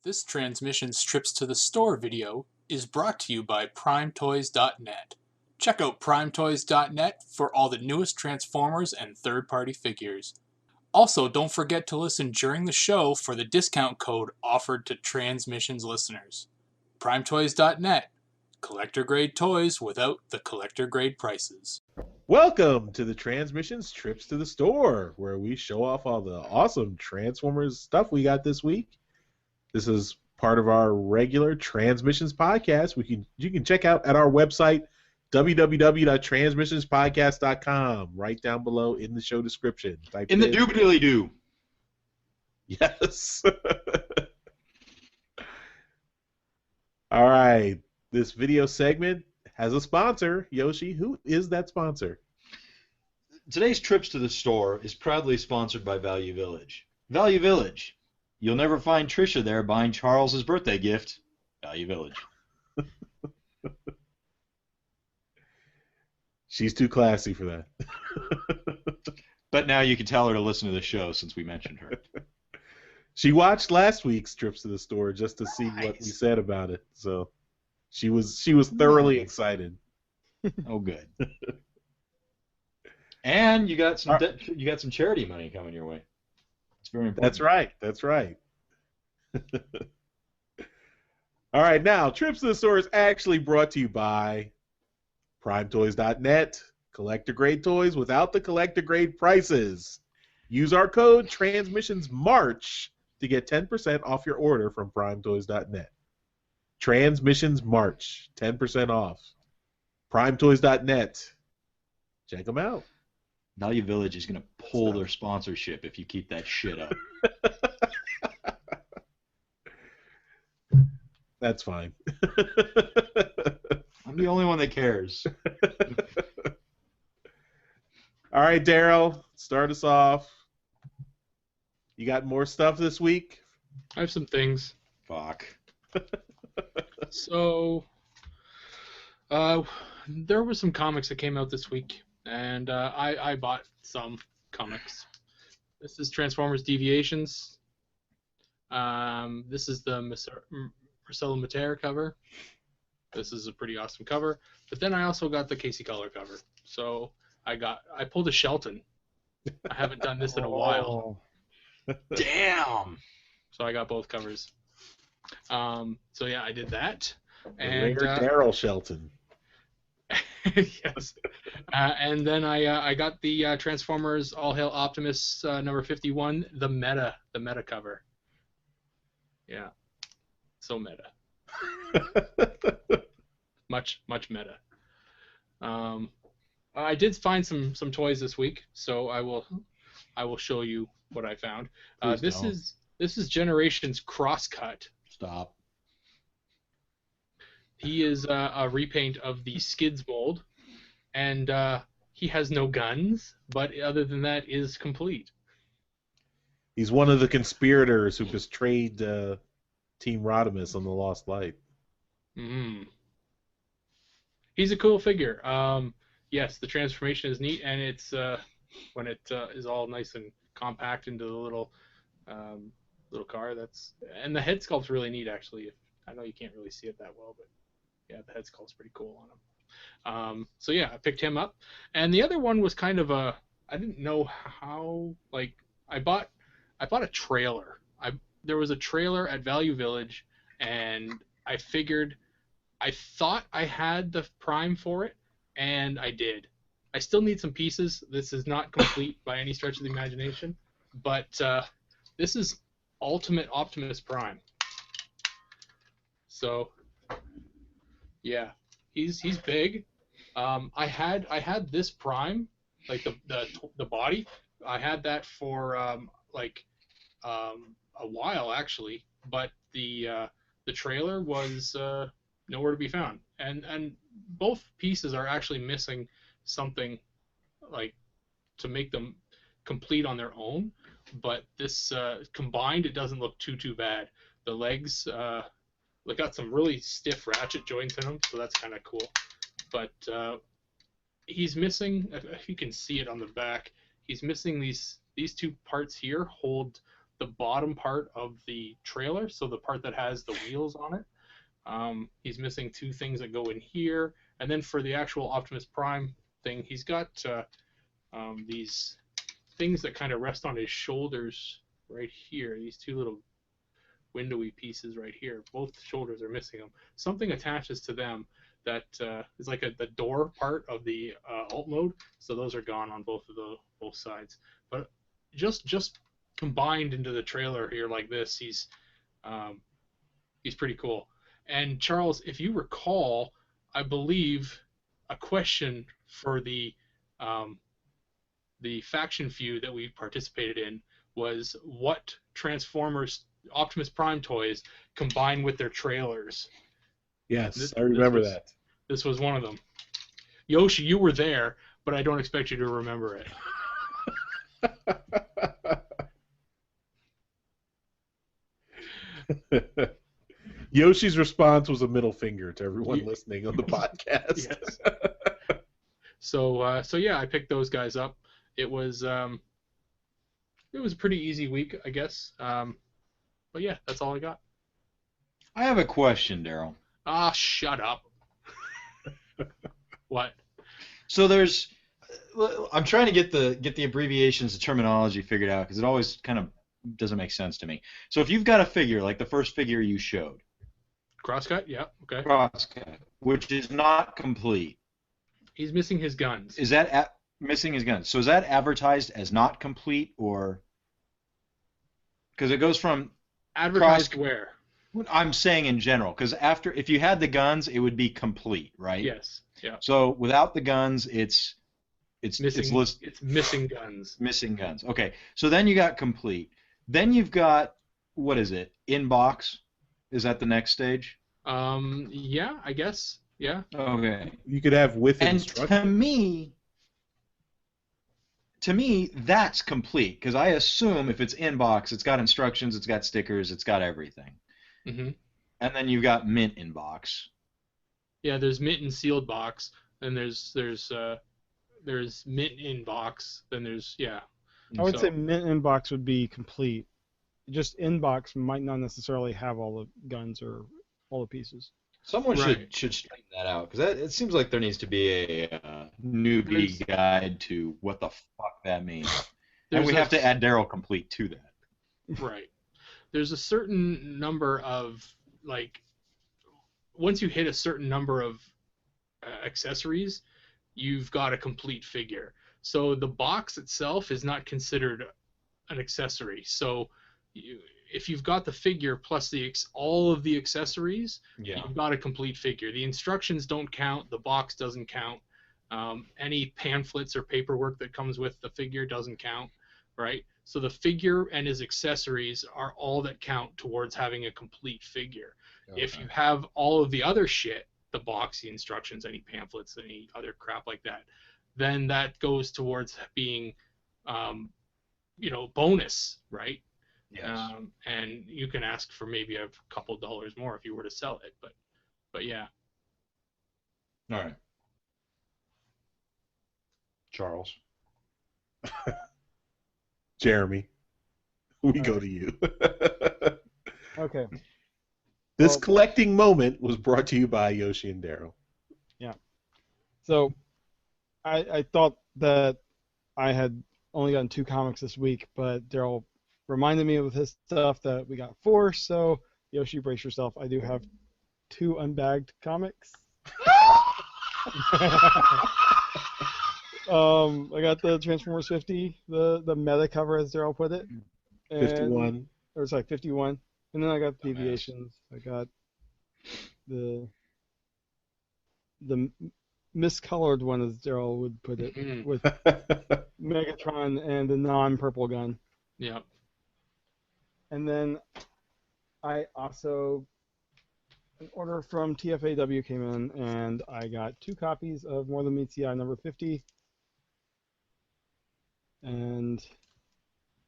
This Transmissions Trips to the Store video is brought to you by PrimeToys.net. Check out PrimeToys.net for all the newest Transformers and third-party figures. Also, don't forget to listen during the show for the discount code offered to Transmissions listeners. PrimeToys.net. Collector-grade toys without the collector-grade prices. Welcome to the Transmissions Trips to the Store, where we show off all the awesome Transformers stuff we got this week. This is part of our regular Transmissions podcast. You can check out at our website, www.transmissionspodcast.com, right down below in the show description. In the doobly-doo. Yes. All right. This video segment has a sponsor. Yoshi, who is that sponsor? Today's Trips to the Store is proudly sponsored by Value Village. Value Village. You'll never find Trisha there buying Charles's birthday gift. Value Village. She's too classy for that. But now you can tell her to listen to the show since we mentioned her. She watched last week's Trips to the Store just to see what we Nice. said about it. So she was thoroughly excited. Oh, good. And you got some charity money coming your way. It's very important. That's right. That's right. All right, now Trips to the Store is actually brought to you by PrimeToys.net. Collector grade toys without the collector grade prices. Use our code TransmissionsMarch to get 10% off your order from PrimeToys.net. Transmissions March, 10% off. PrimeToys.net. Check them out. Value Village is going to pull their sponsorship if you keep that shit up. That's fine. I'm the only one that cares. All right, Darryl, start us off. You got more stuff this week? I have some things. Fuck. So, there were some comics that came out this week, and I bought some comics. This is Transformers Deviations. This is the Marcelo Matera cover. This is a pretty awesome cover. But then I also got the Casey Color cover. So I pulled a Shelton. I haven't done this in a while. Damn. So I got both covers. So yeah, I did that. And And Darryl Shelton. yes. And then I got the Transformers All Hail Optimus number 51, the meta cover. Yeah. So meta. much meta. I did find some toys this week, so I will show you what I found. This is Generations Crosscut. Stop. He is a repaint of the Skids mold, and he has no guns, but other than that is complete. He's one of the conspirators who betrayed Team Rodimus on the Lost Light. He's a cool figure. Yes, the transformation is neat, and it's when it is all nice and compact into the little car. And the head sculpt's really neat, actually. I know you can't really see it that well, but yeah, the head sculpt's pretty cool on him. So yeah, I picked him up, and the other one was kind of I didn't know how. Like, I bought a trailer. There was a trailer at Value Village, and I thought I had the prime for it, and I did. I still need some pieces. This is not complete by any stretch of the imagination, but this is Ultimate Optimus Prime. So yeah, he's big. I had this prime, like the body. I had that for a while actually, but the trailer was nowhere to be found, and both pieces are actually missing something like to make them complete on their own. But this combined, it doesn't look too bad. The legs they got some really stiff ratchet joints in them, so that's kind of cool. But he's missing, if you can see it on the back, he's missing these two parts here hold the bottom part of the trailer, so the part that has the wheels on it. He's missing 2 things that go in here, and then for the actual Optimus Prime thing, he's got these things that kind of rest on his shoulders right here. These 2 little windowy pieces right here. Both shoulders are missing them. Something attaches to them that is like the door part of the alt mode. So those are gone on both sides. But just combined into the trailer here like this, he's pretty cool. And Charles, if you recall, I believe a question for the faction feud that we participated in was what Transformers Optimus Prime toys combine with their trailers. Yes, I remember that. This was one of them. Yoshi, you were there, but I don't expect you to remember it. Yoshi's response was a middle finger to everyone listening on the podcast. Yes. So yeah, I picked those guys up. It was a pretty easy week, I guess. But yeah, that's all I got. I have a question, Darryl. Ah, shut up. What? So I'm trying to get the abbreviations, the terminology figured out because it always kind of doesn't make sense to me. So if you've got a figure like the first figure you showed, Crosscut, yeah, okay. Crosscut, which is not complete. He's missing his guns. Is that missing his guns? So is that advertised as not complete, or because it goes from advertised where? I'm saying in general, because if you had the guns, it would be complete, right? Yes. Yeah. So without the guns, it's missing. It's missing guns. Missing guns. Okay. So then you got complete. Then you've got, what is it? Inbox. Is that the next stage? Yeah, I guess. Yeah. Okay. You could have with and instructions. To me, that's complete because I assume if it's inbox, it's got instructions, it's got stickers, it's got everything. Mm-hmm. And then you've got mint inbox. Yeah, there's mint and sealed box. Then there's mint in box. Then there's I would say mint inbox would be complete. Just inbox might not necessarily have all the guns or all the pieces. Someone should straighten that out because it seems like there needs to be a newbie guide to what the fuck that means. And we have to add Darryl complete to that. Right. There's a certain number of once you hit a certain number of accessories, you've got a complete figure. So the box itself is not considered an accessory. So if you've got the figure plus all of the accessories, you've got a complete figure. The instructions don't count. The box doesn't count. Any pamphlets or paperwork that comes with the figure doesn't count, right? So the figure and his accessories are all that count towards having a complete figure. Okay. If you have all of the other shit, the box, the instructions, any pamphlets, any other crap like that, then that goes towards being, bonus, right? Yes. And you can ask for maybe a couple dollars more if you were to sell it, but yeah. All right. Charles. Jeremy, we go to you. Okay. This collecting moment was brought to you by Yoshi and Darryl. Yeah. So I thought that I had only gotten 2 comics this week, but Darryl reminded me of his stuff that we got 4, so Yoshi, brace yourself. I do have 2 unbagged comics. I got the Transformers 50, the meta cover as Darryl put it. 51. Or it's like 51. And then I got Deviations. I got the miscolored one, as Darryl would put it, with Megatron and the non-purple gun. Yeah. And then I also, an order from TFAW came in, and I got 2 copies of More Than Meets the Eye number 50. And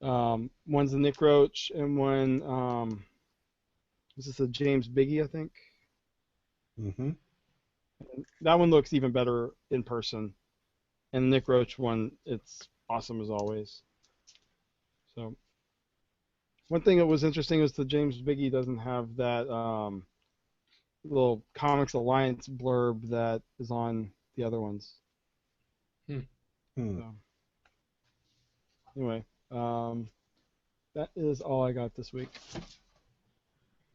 one's the Nick Roach, and one, this is a James Biggie, I think. Mm-hmm. That one looks even better in person. And the Nick Roach one, it's awesome as always. So One thing that was interesting was the James Biggie doesn't have that little Comics Alliance blurb that is on the other ones. Hmm. So, anyway, that is all I got this week.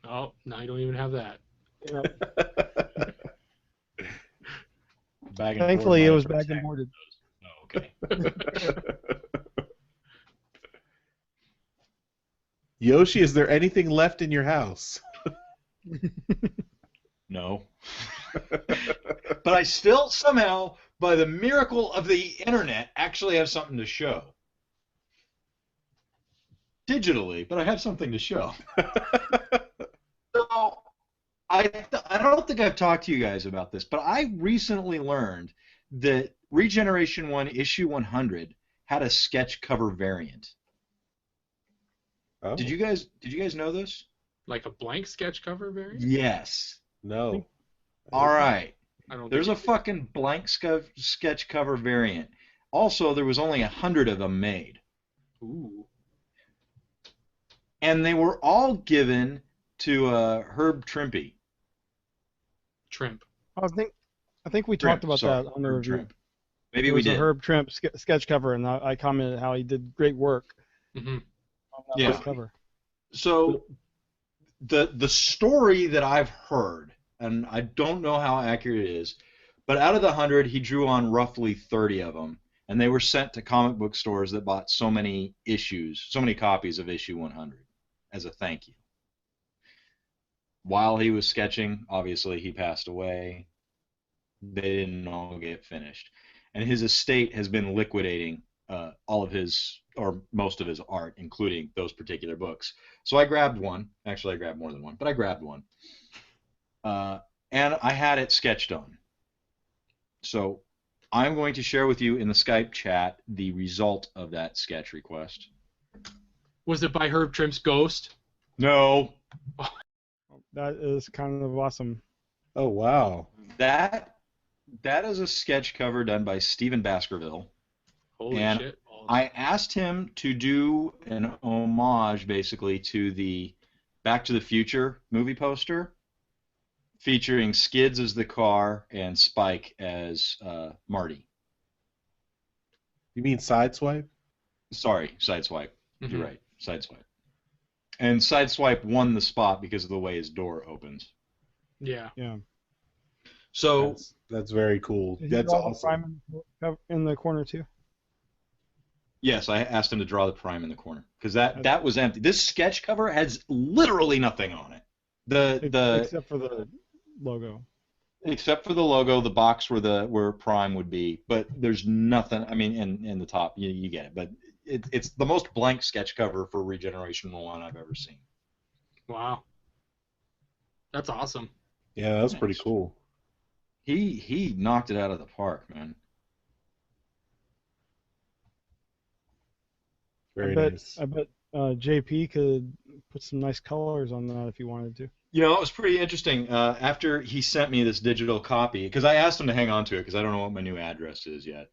Oh, now you don't even have that. Bag and Thankfully, board it might was have bagged and protected boarded. those. Oh, okay. Yoshi, is there anything left in your house? No. But I still somehow, by the miracle of the internet, actually have something to show. Digitally, but I have something to show. So, I don't think I've talked to you guys about this, but I recently learned that Regeneration 1 issue 100 had a sketch cover variant. Oh. Did you guys know this? Like a blank sketch cover variant? Yes. No. All right. I don't There's a think fucking blank sketch cover variant. Also, there was only 100 of them made. Ooh. And they were all given to Herb Trimpe. Trimp. I think we Trimp, talked about sorry, that on the Herb review. Trimpe. Maybe It we was a did. Herb Trimp sketch cover, and I commented how he did great work Mm-hmm. on that Yeah. first cover. So the story that I've heard, and I don't know how accurate it is, but out of the 100, he drew on roughly 30 of them, and they were sent to comic book stores that bought so many issues, so many copies of issue 100 as a thank you. While he was sketching, obviously he passed away. They didn't all get finished, and his estate has been liquidating all of his, or most of his art, including those particular books. So I grabbed one. Actually, I grabbed more than one, but I grabbed one. And I had it sketched on. So I'm going to share with you in the Skype chat the result of that sketch request. Was it by Herb Trimp's Ghost? No. That is kind of awesome. Oh, wow. That is a sketch cover done by Stephen Baskerville. Holy And shit. I asked him to do an homage, basically, to the Back to the Future movie poster, featuring Skids as the car and Spike as Marty. You mean Sideswipe? Sorry, Sideswipe. Mhm. You're right, Sideswipe. And Sideswipe won the spot because of the way his door opens. Yeah. Yeah. So That's very cool. Did he That's draw the awesome. Prime in the corner too? yes, I asked him to draw the prime in the corner because that was empty. This sketch cover has literally nothing on it. Except for the logo. Except for the logo, the box where Prime would be, but there's nothing. I mean, in the top, you get it, but it's the most blank sketch cover for Regeneration 1 I've ever seen. Wow. That's awesome. Yeah, that's pretty cool. He knocked it out of the park, man. Very nice. I bet JP could put some nice colors on that if he wanted to. You know, it was pretty interesting. After he sent me this digital copy, because I asked him to hang on to it because I don't know what my new address is yet.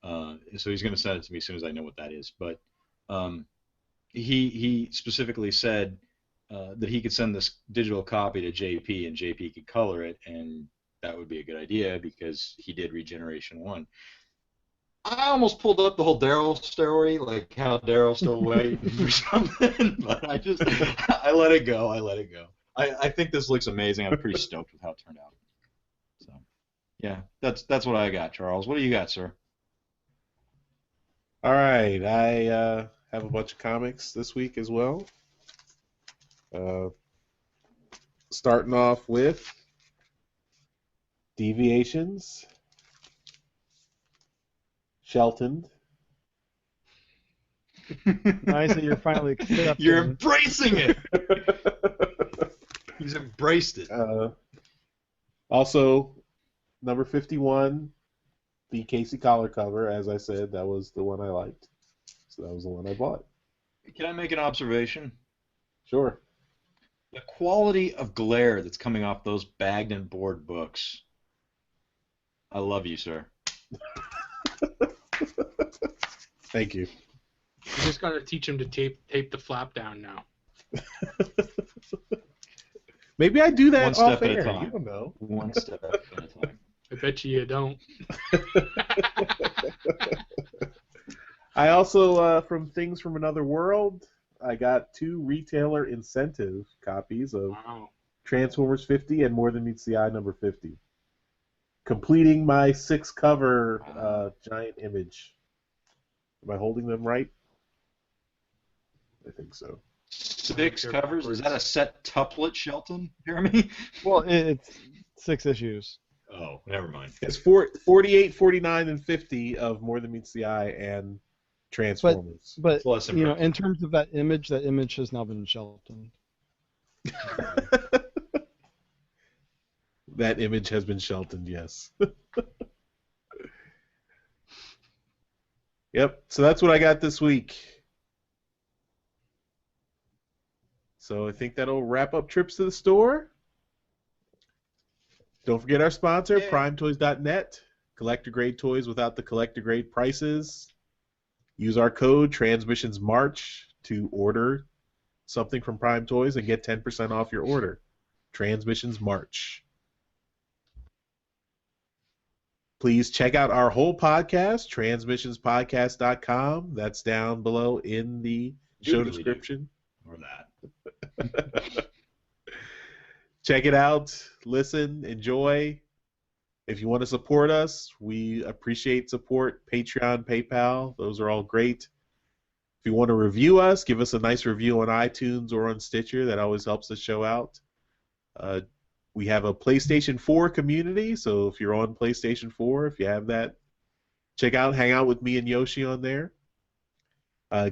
So he's going to send it to me as soon as I know what that is. But he specifically said that he could send this digital copy to JP and JP could color it, and that would be a good idea because he did Regeneration 1. I almost pulled up the whole Darryl story, like how Darryl's still waiting for something, but I let it go. I think this looks amazing. I'm pretty stoked with how it turned out. So, yeah, that's what I got, Charles. What do you got, sir? All right, I have a bunch of comics this week as well. Starting off with Deviations, Shelton. Nice that you're finally accepting. You're embracing it. He's embraced it. Also, number 51, the Casey Collar cover. As I said, that was the one I liked. So that was the one I bought. Can I make an observation? Sure. The quality of glare that's coming off those bagged and board books. I love you, sir. Thank you. You just got to teach him to tape the flap down now. Maybe I do that One step off at a air. time. You don't know. One step at a time. I bet you don't. I also, from Things from Another World, I got 2 retailer incentive copies of Wow. Transformers 50 and More Than Meets the Eye number 50. Completing my 6 cover giant image. Am I holding them right? I think so. 6 covers? Is that a set tuplet, Shelton, Jeremy? Well, it's 6 issues. Oh, never mind. It's 48, 49, and 50 of More Than Meets the Eye and Transformers. But It's less you know, impressive. in terms of that image has now been Shelton. That image has been Shelton, yes. Yep, so that's what I got this week. So I think that'll wrap up trips to the store. Don't forget our sponsor, PrimeToys.net. Collector-grade toys without the collector-grade prices. Use our code TransmissionsMarch to order something from Prime Toys and get 10% off your order. Transmissions March. Please check out our whole podcast, transmissionspodcast.com. That's down below in the show Doodly-doo. description. Or that. Check it out, listen, enjoy. If you want to support us, we appreciate support. Patreon, PayPal, those are all great. If you want to review us, give us a nice review on iTunes or on Stitcher. That always helps the show out. We have a PlayStation 4 community, so if you're on PlayStation 4, if you have that, check out, hang out with me and Yoshi on there.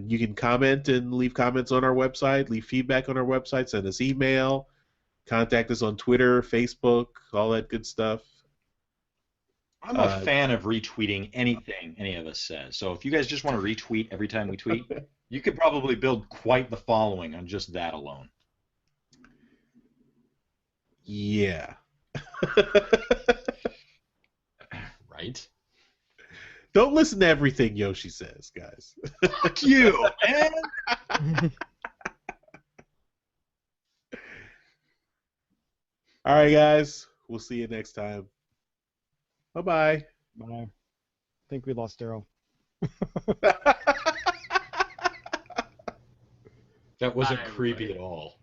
You can comment and leave comments on our website, leave feedback on our website, send us email, contact us on Twitter, Facebook, all that good stuff. I'm a fan of retweeting anything any of us says. So if you guys just want to retweet every time we tweet, you could probably build quite the following on just that alone. Yeah. Right? Don't listen to everything Yoshi says, guys. Fuck you, man! All right, guys. We'll see you next time. Bye-bye. Bye. I think we lost Darryl. That wasn't Bye, creepy everybody. at all.